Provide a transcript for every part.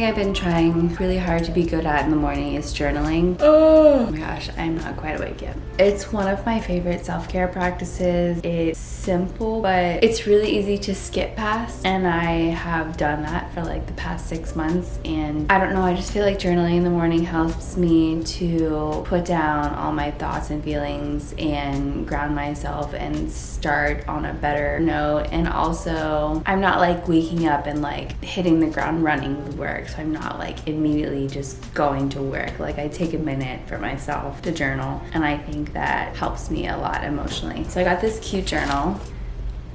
I've been trying really hard to be good at in the morning is journaling. Oh my gosh, I'm not quite awake yet. It's one of my favorite self-care practices. It's simple, but it's really easy to skip past, and I have done that for like the past 6 months, and I don't know, I just feel like journaling in the morning helps me to put down all my thoughts and feelings and ground myself and start on a better note. And also, I'm not like waking up and like hitting the ground running with work, so I'm not like immediately just going to work. Like, I take a minute for myself to journal, and I think that helps me a lot emotionally. So I got this cute journal.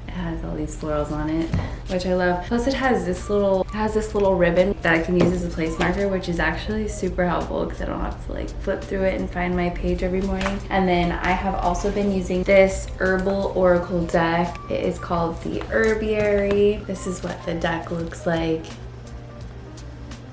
It has all these florals on it, which I love. Plus it has this little ribbon that I can use as a place marker, which is actually super helpful because I don't have to like flip through it and find my page every morning. And then I have also been using this herbal oracle deck. It is called the Herbiary. This is what the deck looks like.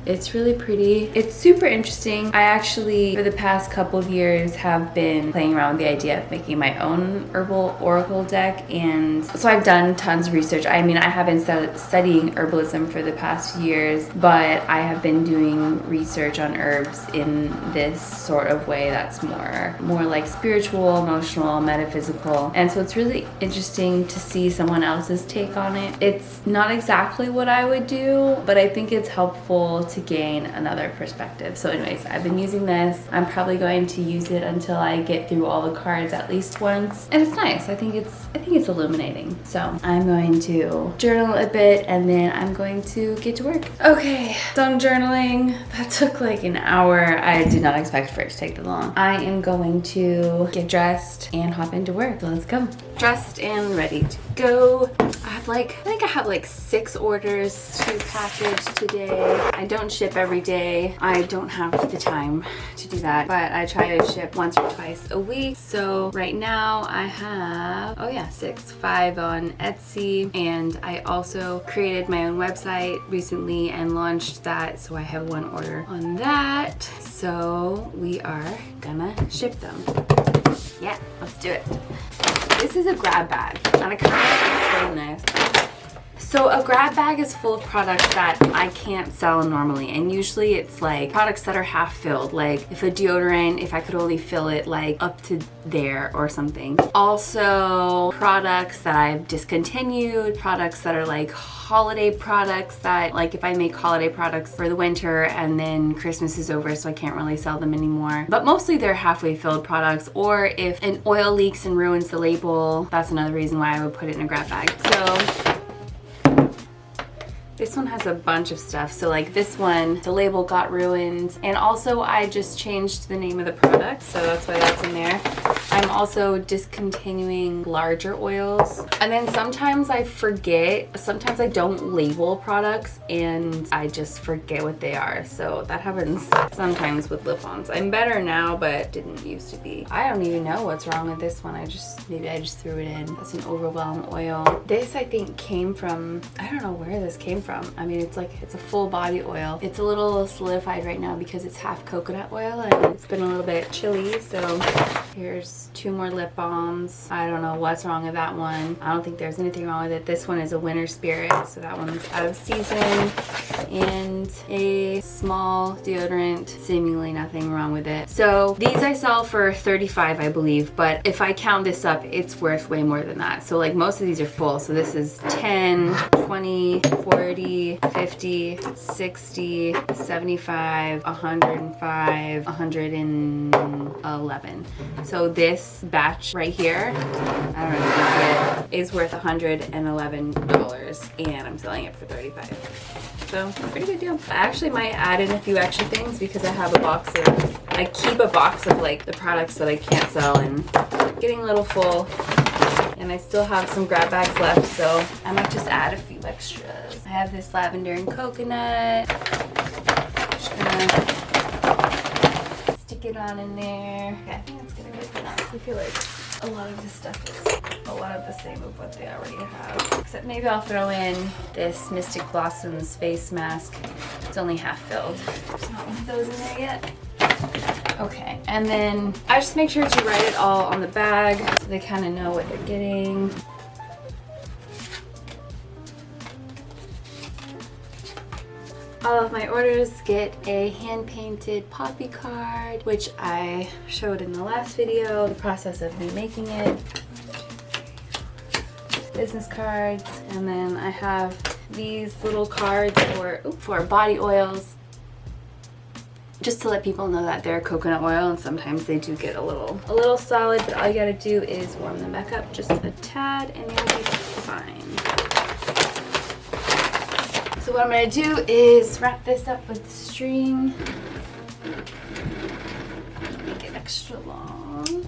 It's really pretty. It's super interesting. I actually, for the past couple of years, have been playing around with the idea of making my own herbal oracle deck. And so I've done tons of research. I mean, I have been studying herbalism for the past years, but I have been doing research on herbs in this sort of way that's more like spiritual, emotional, metaphysical. And so it's really interesting to see someone else's take on it. It's not exactly what I would do, but I think it's helpful to gain another perspective. So anyways, I've been using this. I'm probably going to use it until I get through all the cards at least once. And it's nice. I think it's illuminating. So I'm going to journal a bit, and then I'm going to get to work. Okay, done journaling. That took like an hour. I did not expect for it to take that long. I am going to get dressed and hop into work. So let's go. Dressed and ready to go. I think I have like 6 orders to package today. I don't ship every day. I don't have the time to do that, but I try to ship once or twice a week. So right now I have, 5 on Etsy, and I also created my own website recently and launched that, so I have 1 order on that. So we are gonna ship them. Yeah, let's do it. This is a grab bag, and I kind of explain this. So a grab bag is full of products that I can't sell normally, and usually it's like products that are half filled. Like if a deodorant, if I could only fill it like up to there or something. Also products that I've discontinued, products that are like holiday products that, like, if I make holiday products for the winter and then Christmas is over, so I can't really sell them anymore. But mostly they're halfway filled products, or if an oil leaks and ruins the label, that's another reason why I would put it in a grab bag. So this one has a bunch of stuff. So like this one, the label got ruined. And also I just changed the name of the product, so that's why that's in there. I'm also discontinuing larger oils. And then sometimes I forget, sometimes I don't label products and I just forget what they are. So that happens sometimes with lip balms. I'm better now, but didn't used to be. I don't even know what's wrong with this one. Maybe I just threw it in. That's an Overwhelm oil. This I think came from, I don't know where this came from. I mean, it's a full body oil. It's a little solidified right now because it's half coconut oil and it's been a little bit chilly. So here's 2 more lip balms. I don't know what's wrong with that one. I don't think there's anything wrong with it. This one is a winter spirit, so that one's out of season. And a small deodorant, seemingly nothing wrong with it. So these I sell for $35, I believe, but if I count this up, it's worth way more than that. So like most of these are full. So this is 10, 20, 40, 50, 60, 75, 105, 111. So this batch right here, I don't know if you can see it, is worth $111, and I'm selling it for $35. So pretty good deal. I actually might add in a few extra things because I have I keep a box of like the products that I can't sell, and getting a little full. And I still have some grab bags left, so I might just add a few extras. I have this lavender and coconut. Just gonna stick it on in there. Okay, I think that's gonna be good for now. I feel like a lot of this stuff is a lot of the same of what they already have. Except maybe I'll throw in this Mystic Blossoms face mask. It's only half filled. There's not one of those in there yet. Okay, and then I just make sure to write it all on the bag so they kind of know what they're getting. all of my orders get a hand-painted poppy card, which I showed in the last video, the process of me making it. Business cards, and then I have these little cards for body oils, just to let people know that they're coconut oil, and sometimes they do get a little solid, but all you gotta do is warm them back up just a tad and you'll be fine. So what I'm gonna do is wrap this up with string, make it extra long.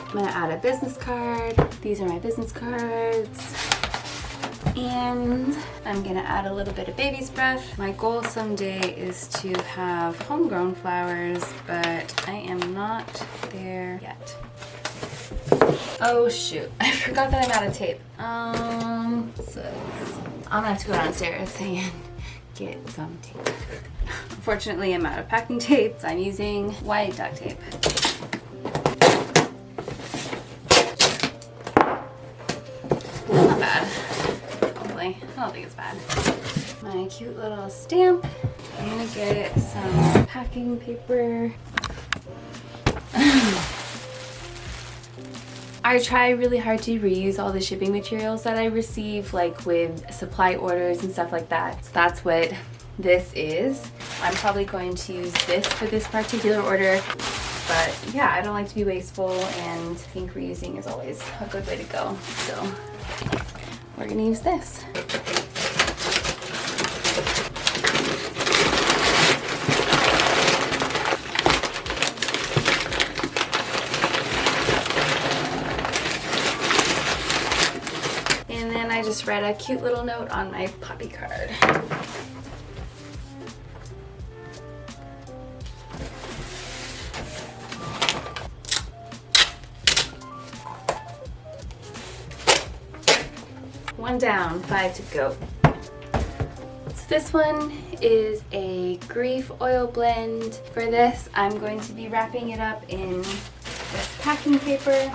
I'm gonna add a business card. These are my business cards. And I'm gonna add a little bit of baby's breath. My goal someday is to have homegrown flowers, but I am not there yet. Oh shoot, I forgot that I'm out of tape. So I'm gonna have to go downstairs and get some tape. Unfortunately, I'm out of packing tape, so I'm using white duct tape. Not bad. Hopefully. I don't think it's bad. My cute little stamp. I'm gonna get some packing paper. I try really hard to reuse all the shipping materials that I receive, like with supply orders and stuff like that. So that's what this is. I'm probably going to use this for this particular order. But yeah, I don't like to be wasteful, and I think reusing is always a good way to go. So we're gonna use this. And then I just read a cute little note on my poppy card. One down, 5 to go. So this one is a grief oil blend. For this, I'm going to be wrapping it up in this packing paper.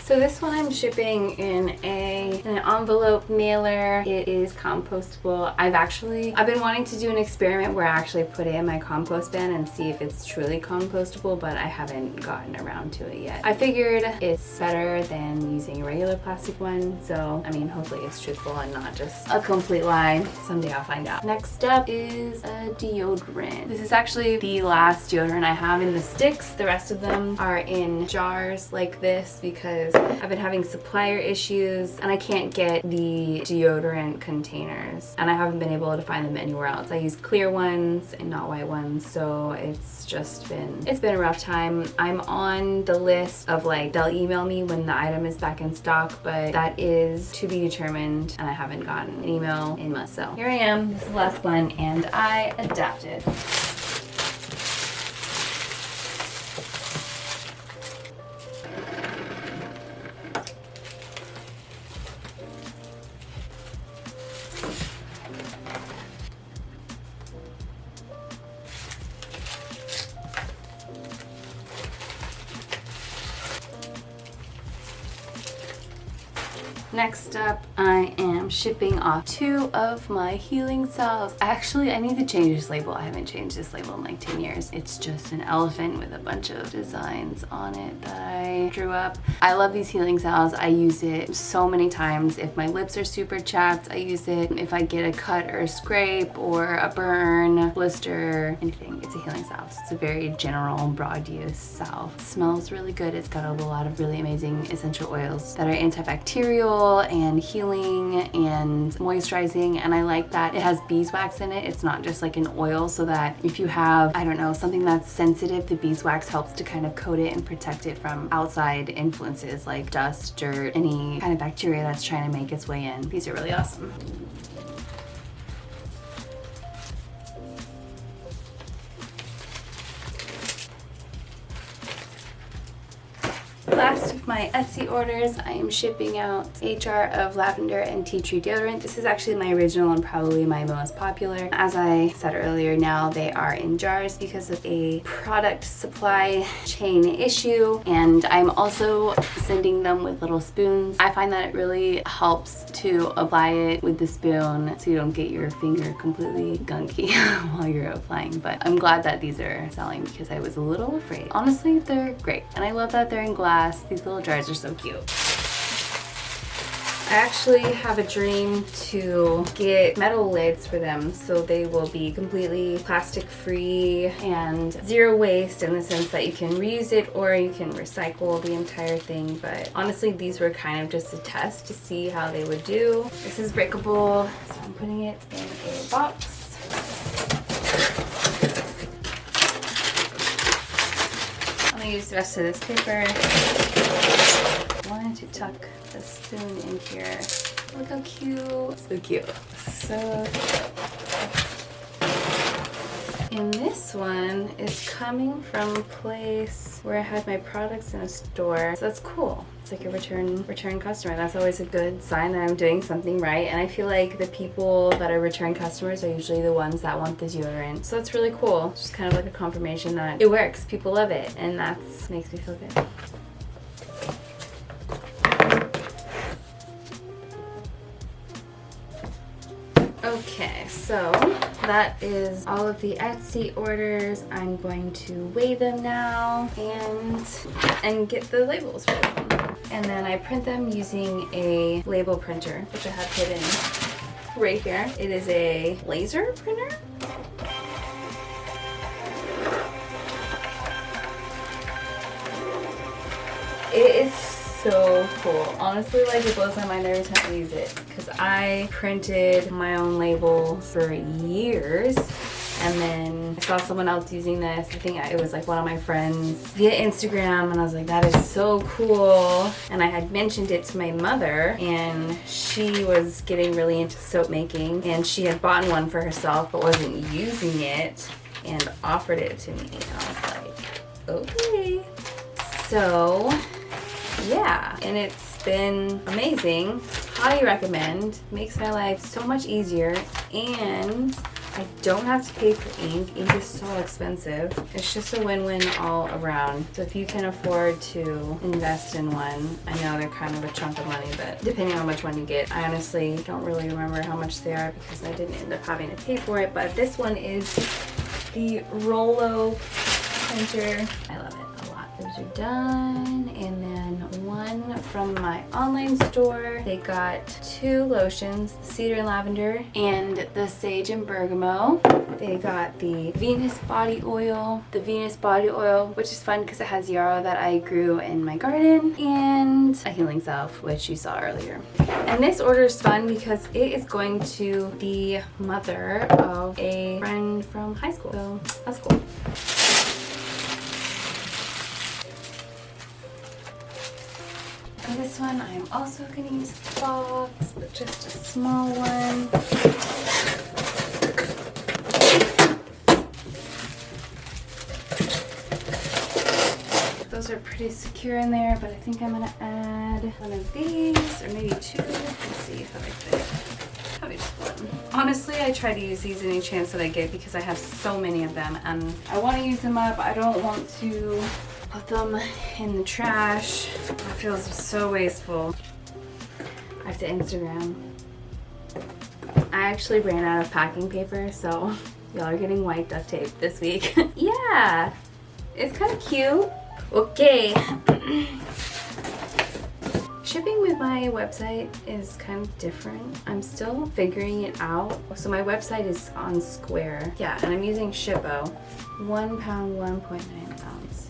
So this one I'm shipping in an envelope mailer. It is compostable. I've been wanting to do an experiment where I actually put it in my compost bin and see if it's truly compostable, but I haven't gotten around to it yet. I figured it's better than using a regular plastic one, so I mean, hopefully it's truthful and not just a complete lie. Someday I'll find out. Next up is a deodorant. This is actually the last deodorant I have in the sticks. The rest of them are in jars like this because I've been having supplier issues and I can't get the deodorant containers, and I haven't been able to find them anywhere else. I use clear ones and not white ones, so it's been a rough time. I'm on the list of, like, they'll email me when the item is back in stock, but that is to be determined, and I haven't gotten an email in months. So here I am. This is the last one, and I adapted. Next up, I am shipping off 2 of my healing salves. Actually, I need to change this label. I haven't changed this label in like 10 years. It's just an elephant with a bunch of designs on it that I drew up. I love these healing salves. I use it so many times. If my lips are super chapped, I use it. If I get a cut or a scrape or a burn, blister, anything, it's a healing salve. It's a very general, broad use salve. It smells really good. It's got a lot of really amazing essential oils that are antibacterial, gentle and healing and moisturizing, and I like that it has beeswax in it. It's not just like an oil, so that if you have, I don't know, something that's sensitive, the beeswax helps to kind of coat it and protect it from outside influences like dust, dirt, any kind of bacteria that's trying to make its way in. These are really awesome. Last of my Etsy orders, I am shipping out a jar of lavender and tea tree deodorant. This is actually my original and probably my most popular. As I said earlier, now they are in jars because of a product supply chain issue, and I'm also sending them with little spoons. I find that it really helps to apply it with the spoon so you don't get your finger completely gunky while you're applying, but I'm glad that these are selling because I was a little afraid. Honestly, they're great, and I love that they're in glass. These little jars are so cute. I actually have a dream to get metal lids for them so they will be completely plastic free and zero waste, in the sense that you can reuse it or you can recycle the entire thing. But honestly, these were kind of just a test to see how they would do. This is breakable, so I'm putting it in a box. I'm gonna use the rest of this paper. I wanted to tuck the spoon in here. Look how cute. So cute. So cute. And this one is coming from a place where I had my products in a store. So that's cool. It's like a return customer. That's always a good sign that I'm doing something right. And I feel like the people that are return customers are usually the ones that want the deodorant. So it's really cool. It's just kind of like a confirmation that it works. People love it. And that makes me feel good. Okay, so that is all of the Etsy orders. I'm going to weigh them now and get the labels for them. And then I print them using a label printer, which I have hidden right here. It is a laser printer. It is so cool. Honestly, like, it blows my mind every time I use it, because I printed my own labels for years, and then I saw someone else using this. I think it was like one of my friends via Instagram, and I was like, that is so cool. And I had mentioned it to my mother, and she was getting really into soap making, and she had bought one for herself but wasn't using it and offered it to me. And I was like, okay. So yeah, and it's been amazing. Highly recommend. Makes my life so much easier, and I don't have to pay for ink. Ink is so expensive. It's just a win-win all around. So if you can afford to invest in one, I know they're kind of a chunk of money, but depending on which one you get, I honestly don't really remember how much they are because I didn't end up having to pay for it. But this one is the Rollo printer. I love it. Those are done. And then one from my online store. They got 2 lotions, the cedar and lavender and the sage and bergamot. They got the Venus body oil. The Venus body oil, which is fun because it has yarrow that I grew in my garden, and a healing salve, which you saw earlier. And this order is fun because it is going to the mother of a friend from high school. So that's cool. And this one I'm also going to use a box, but just a small one. Those are pretty secure in there, but I think I'm going to add one of these, or maybe 2. Let's see how they fit. Probably just one. Honestly, I try to use these any chance that I get because I have so many of them, and I want to use them up. I don't want to put them in the trash. It feels so wasteful. I have to Instagram. I actually ran out of packing paper, so y'all are getting white duct tape this week. Yeah, it's kind of cute. Okay. Shipping with my website is kind of different. I'm still figuring it out. So my website is on Square. Yeah, and I'm using Shippo. 1 pound, 1.9 ounces.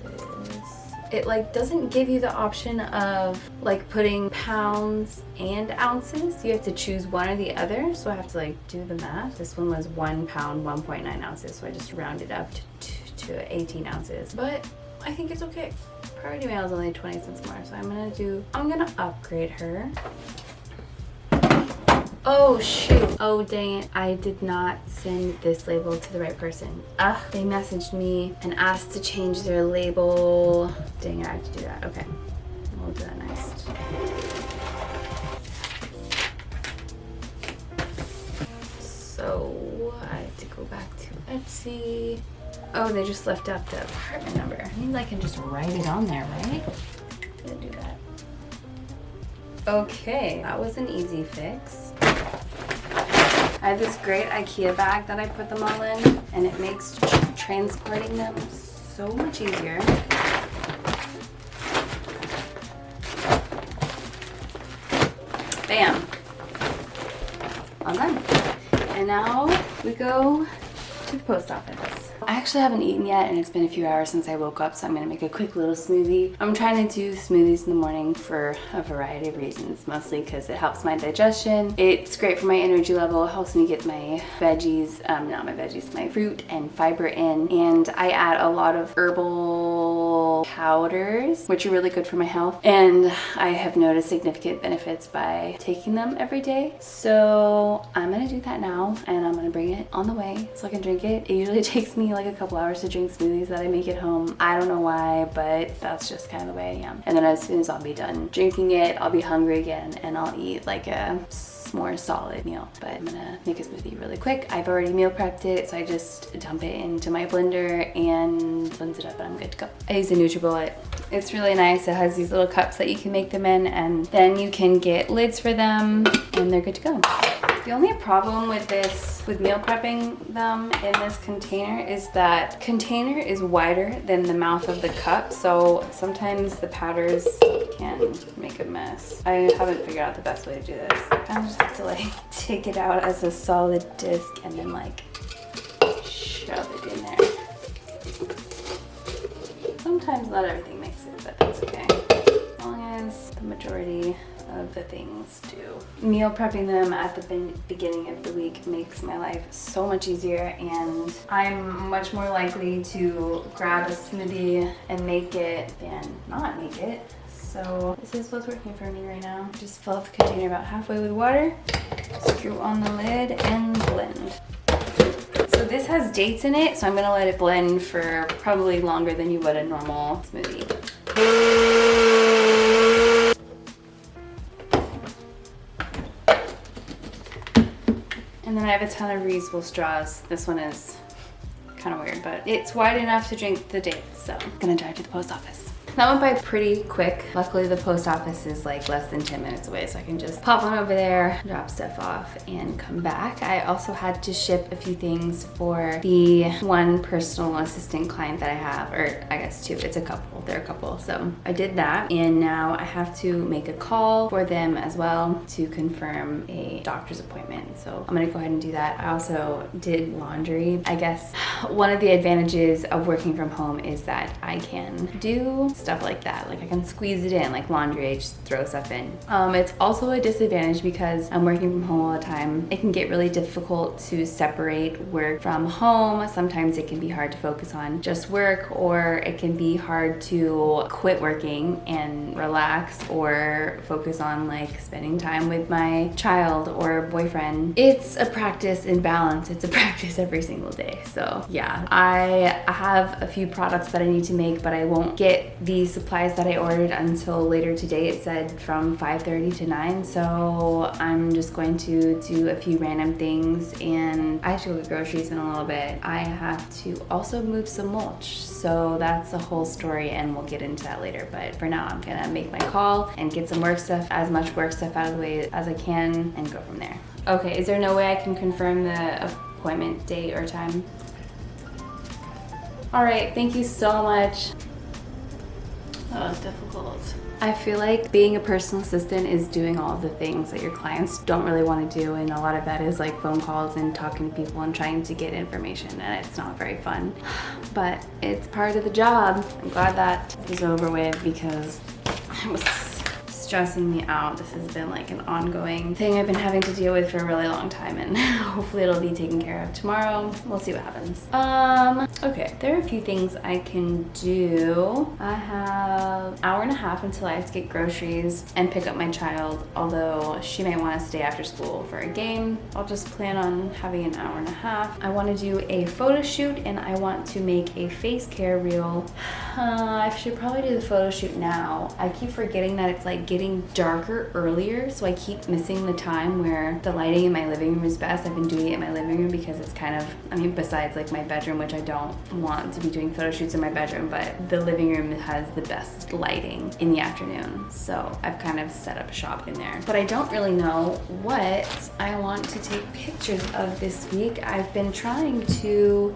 it like doesn't give you the option of like putting pounds and ounces. You have to choose one or the other. So I have to like do the math. This one was 1 pound, 1.9 ounces. So I just rounded up to 18 ounces. But I think it's okay. Priority mail is only 20 cents more. So I'm gonna upgrade her. Oh shoot. Oh dang it. I did not send this label to the right person. They messaged me and asked to change their label. Dang it, I have to do that. Okay. We'll do that next. So I have to go back to Etsy. Oh, they just left out the apartment number. It means I can just write it on there, right? Didn't do that. Okay, that was an easy fix. I have this great IKEA bag that I put them all in, and it makes transporting them so much easier. Bam! All done. And now we go to the post office. I actually haven't eaten yet, and it's been a few hours since I woke up, so I'm gonna make a quick little smoothie. I'm trying to do smoothies in the morning for a variety of reasons, mostly because it helps my digestion. It's great for my energy level. It helps me get my veggies, not my veggies, my fruit and fiber in. And I add a lot of herbal powders, which are really good for my health. And I have noticed significant benefits by taking them every day. So I'm gonna do that now, and I'm gonna bring it on the way so I can drink it. It usually takes me like a couple hours to drink smoothies that I make at home. I don't know why, but that's just kind of the way I am. And then as soon as I'll be done drinking it, I'll be hungry again, and I'll eat like a more solid meal. But I'm gonna make a smoothie really quick. I've already meal prepped it, so I just dump it into my blender and blend it up, and I'm good to go. I use a NutriBullet. It's really nice. It has these little cups that you can make them in, and then you can get lids for them, and they're good to go. The only problem with this, with meal prepping them in this container, is that container is wider than the mouth of the cup, so sometimes the powders can make a mess. I haven't figured out the best way to do this. I just have to like take it out as a solid disc and then like shove it in there. Sometimes not everything makes it, but that's okay. As long as the majority of the things do. Meal prepping them at the beginning of the week makes my life so much easier, and I'm much more likely to grab a smoothie and make it than not make it. So this is what's working for me right now. Just fill up the container about halfway with water, screw on the lid, and blend. So this has dates in it, so I'm gonna let it blend for probably longer than you would a normal smoothie. And then I have a ton of reusable straws. This one is kind of weird, but it's wide enough to drink the dates, so I'm gonna drive to the post office. That went by pretty quick. Luckily the post office is like less than 10 minutes away, so I can just pop on over there, drop stuff off, and come back. I also had to ship a few things for the one personal assistant client that I have, or I guess two, it's a couple, they're a couple. So I did that, and now I have to make a call for them as well to confirm a doctor's appointment. So I'm gonna go ahead and do that. I also did laundry. I guess one of the advantages of working from home is that I can do stuff like that. Like I can squeeze it in, like laundry, I just throw stuff in. It's also a disadvantage because I'm working from home all the time. It can get really difficult to separate work from home. Sometimes it can be hard to focus on just work, or it can be hard to quit working and relax or focus on like spending time with my child or boyfriend. It's a practice in balance. It's a practice every single day. So yeah, I have a few products that I need to make, but I won't get the supplies that I ordered until later today. It said from 5:30 to 9, so I'm just going to do a few random things, and I have to go get groceries in a little bit. I have to also move some mulch, so that's a whole story, and we'll get into that later. But for now, I'm gonna make my call and get some work stuff, as much work stuff out of the way as I can, and go from there. Okay, is there no way I can confirm the appointment date or time? All right, thank you so much. Oh, it's difficult. I feel like being a personal assistant is doing all the things that your clients don't really want to do, and a lot of that is like phone calls and talking to people and trying to get information, and it's not very fun. But it's part of the job. I'm glad that is over with because it was stressing me out. This has been like an ongoing thing I've been having to deal with for a really long time, and hopefully it'll be taken care of tomorrow. We'll see what happens. Okay, there are a few things I can do. I have an hour and a half until I have to get groceries and pick up my child, although she may want to stay after school for a game. I'll just plan on having an hour and a half. I want to do a photo shoot and I want to make a face care reel. I should probably do the photo shoot now. I keep forgetting that it's like getting darker earlier, so I keep missing the time where the lighting in my living room is best. I've been doing it in my living room because it's kind of, I mean, besides like my bedroom, which I don't want to be doing photo shoots in my bedroom, but the living room has the best lighting in the afternoon, so I've kind of set up shop in there. But I don't really know what I want to take pictures of this week. I've been trying to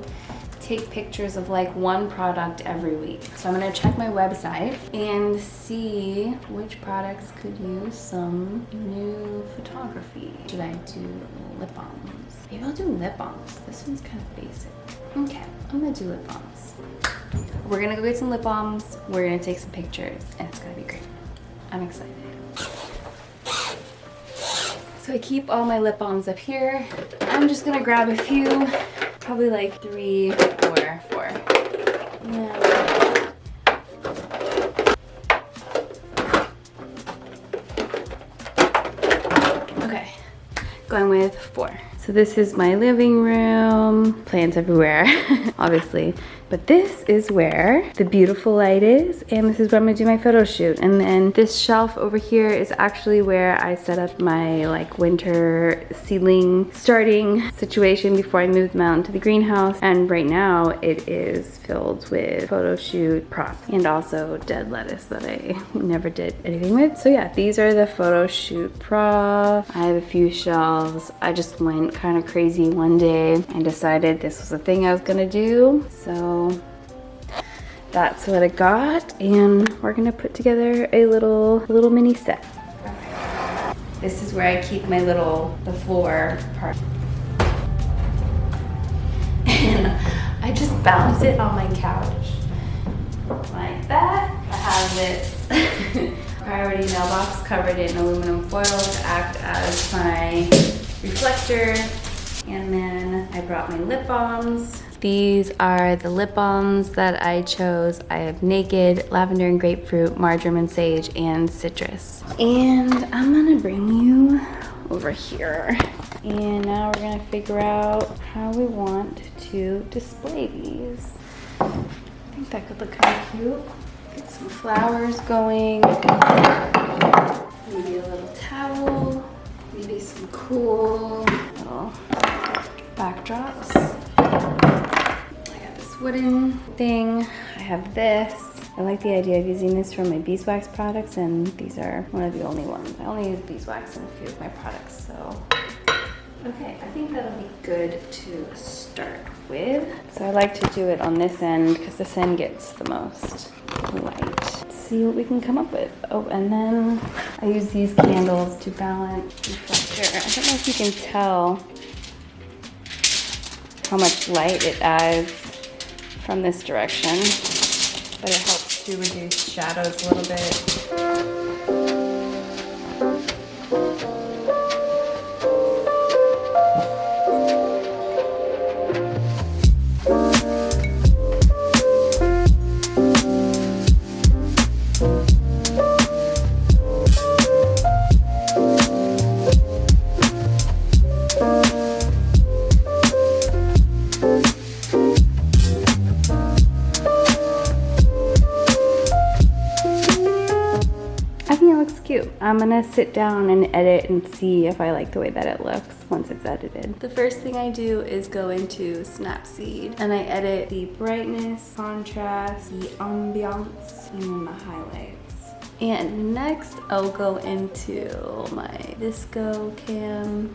take pictures of like one product every week. So I'm gonna check my website and see which products could use some new photography. Should I do lip balms? Maybe I'll do lip balms. This one's kind of basic. Okay, I'm gonna do lip balms. We're gonna go get some lip balms, we're gonna take some pictures, and it's gonna be great. I'm excited. So I keep all my lip balms up here. I'm just gonna grab a few, probably like 3, 4. Yeah. Okay, going with 4. So this is my living room, plants everywhere, obviously. But this is where the beautiful light is, and this is where I'm gonna do my photo shoot. And then this shelf over here is actually where I set up my like winter seedling starting situation before I moved them out into the greenhouse. And right now it is filled with photo shoot props and also dead lettuce that I never did anything with. So yeah, these are the photo shoot props. I have a few shelves. I just went kind of crazy one day and decided this was the thing I was gonna do. So that's what I got, and we're gonna put together a little mini set. Okay. This is where I keep my the floor part. And I just balance it on my couch like that. I have this priority mailbox covered in aluminum foil to act as my reflector. And then I brought my lip balms. These are the lip balms that I chose. I have Naked, Lavender and Grapefruit, Marjoram and Sage, and Citrus. And I'm gonna bring you over here. And now we're gonna figure out how we want to display these. I think that could look kind of cute. Get some flowers going. Maybe a little towel. Maybe some cool little backdrops. Wooden thing. I have this. I like the idea of using this for my beeswax products, and these are one of the only ones. I only use beeswax in a few of my products, so. Okay, I think that'll be good to start with. So I like to do it on this end because this end gets the most light. Let's see what we can come up with. Oh, and then I use these candles to balance reflector. I don't know if you can tell how much light it adds from this direction, but it helps to reduce shadows a little bit. I'm gonna sit down and edit and see if I like the way that it looks once it's edited. The first thing I do is go into Snapseed and I edit the brightness, contrast, the ambiance, and then the highlights. And next I'll go into my Visco cam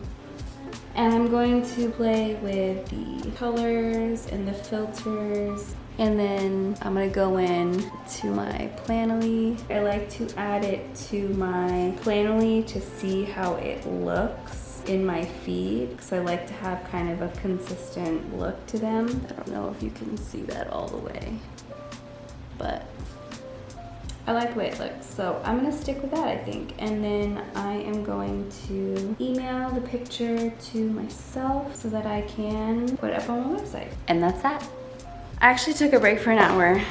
and I'm going to play with the colors and the filters And then I'm gonna go in to my Planoly. I like to add it to my Planoly to see how it looks in my feed, because I like to have kind of a consistent look to them. I don't know if you can see that all the way, but I like the way it looks, so I'm gonna stick with that, I think. And then I am going to email the picture to myself so that I can put it up on my website. And that's that. I actually took a break for an hour.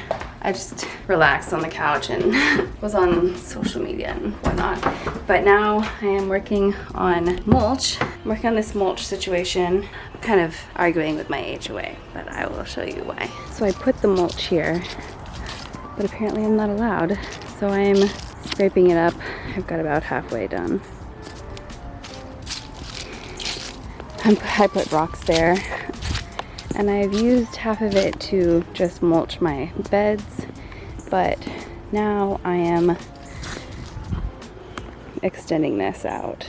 I just relaxed on the couch and was on social media and whatnot. But now I am working on mulch. I'm working on this mulch situation. I'm kind of arguing with my HOA, but I will show you why. So I put the mulch here, but apparently I'm not allowed. So I'm scraping it up. I've got about halfway done. I put rocks there, and I've used half of it to just mulch my beds, but now I am extending this out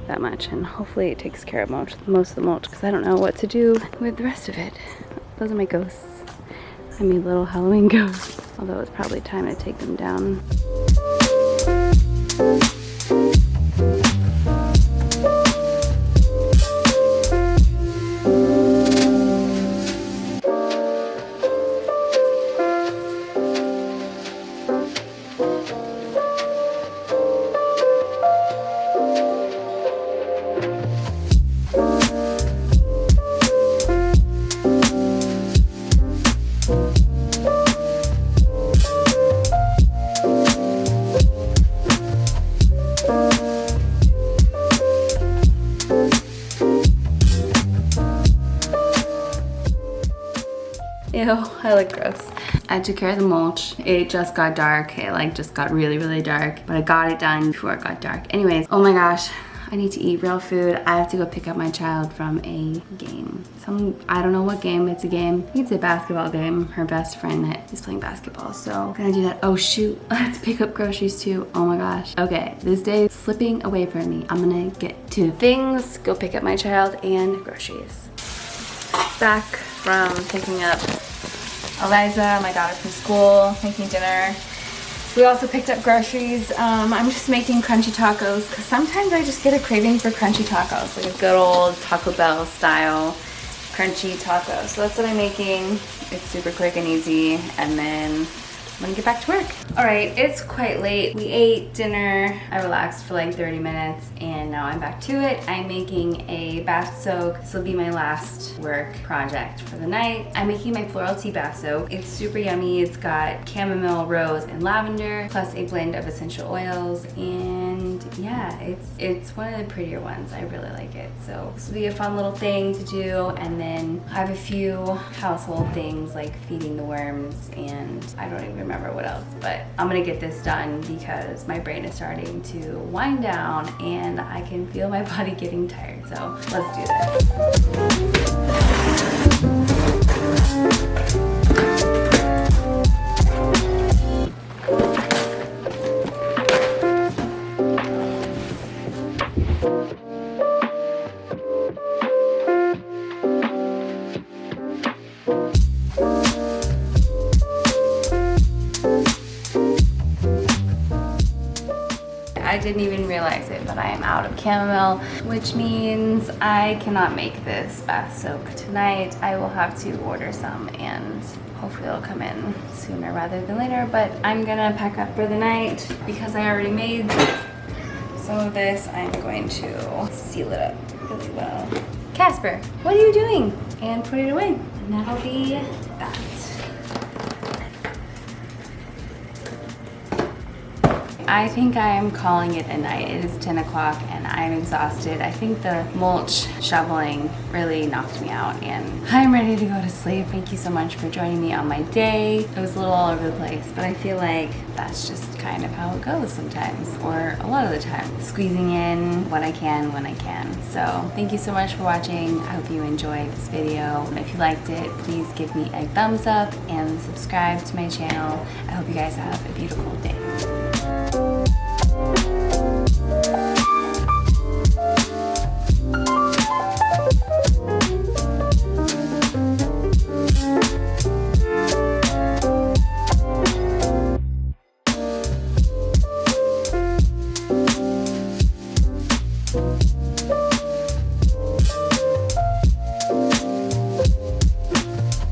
that much, and hopefully it takes care of most of the mulch, because I don't know what to do with the rest of it. Those are my ghosts. I mean, little Halloween ghosts. Although it's probably time to take them down. Ew, I look gross. I took care of the mulch. It just got dark. It just got really, really dark, but I got it done before it got dark. Anyways, oh my gosh, I need to eat real food. I have to go pick up my child from a game. I don't know what game, it's a game. I think it's a basketball game. Her best friend is playing basketball, so I'm gonna do that. Oh shoot, I have to pick up groceries too. Oh my gosh. Okay, this day is slipping away from me. I'm gonna get to things, go pick up my child and groceries. Back from picking up Eliza, my daughter, from school, making dinner. We also picked up groceries. I'm just making crunchy tacos because sometimes I just get a craving for crunchy tacos, like a good old Taco Bell style crunchy taco. So that's what I'm making. It's super quick and easy, and then I'm gonna get back to work. All right, it's quite late. We ate dinner. I relaxed for like 30 minutes, and now I'm back to it. I'm making a bath soak. This will be my last work project for the night. I'm making my floral tea bath soak. It's super yummy. It's got chamomile, rose, and lavender, plus a blend of essential oils, and yeah, it's one of the prettier ones. I really like it. So this will be a fun little thing to do, and then I have a few household things like feeding the worms, and I don't even remember what else, but I'm gonna get this done because my brain is starting to wind down and I can feel my body getting tired. So let's do this. I didn't even realize it, but I am out of chamomile, which means I cannot make this bath soak tonight. I will have to order some, and hopefully it'll come in sooner rather than later, but I'm gonna pack up for the night because I already made some of this. I'm going to seal it up really well. Casper, what are you doing? And put it away. And that'll be that. I think I'm calling it a night. It is 10 o'clock and I'm exhausted. I think the mulch shoveling really knocked me out and I'm ready to go to sleep. Thank you so much for joining me on my day. It was a little all over the place, but I feel like that's just kind of how it goes sometimes, or a lot of the time. Squeezing in what I can when I can. So thank you so much for watching. I hope you enjoyed this video. If you liked it, please give me a thumbs up and subscribe to my channel. I hope you guys have a beautiful day.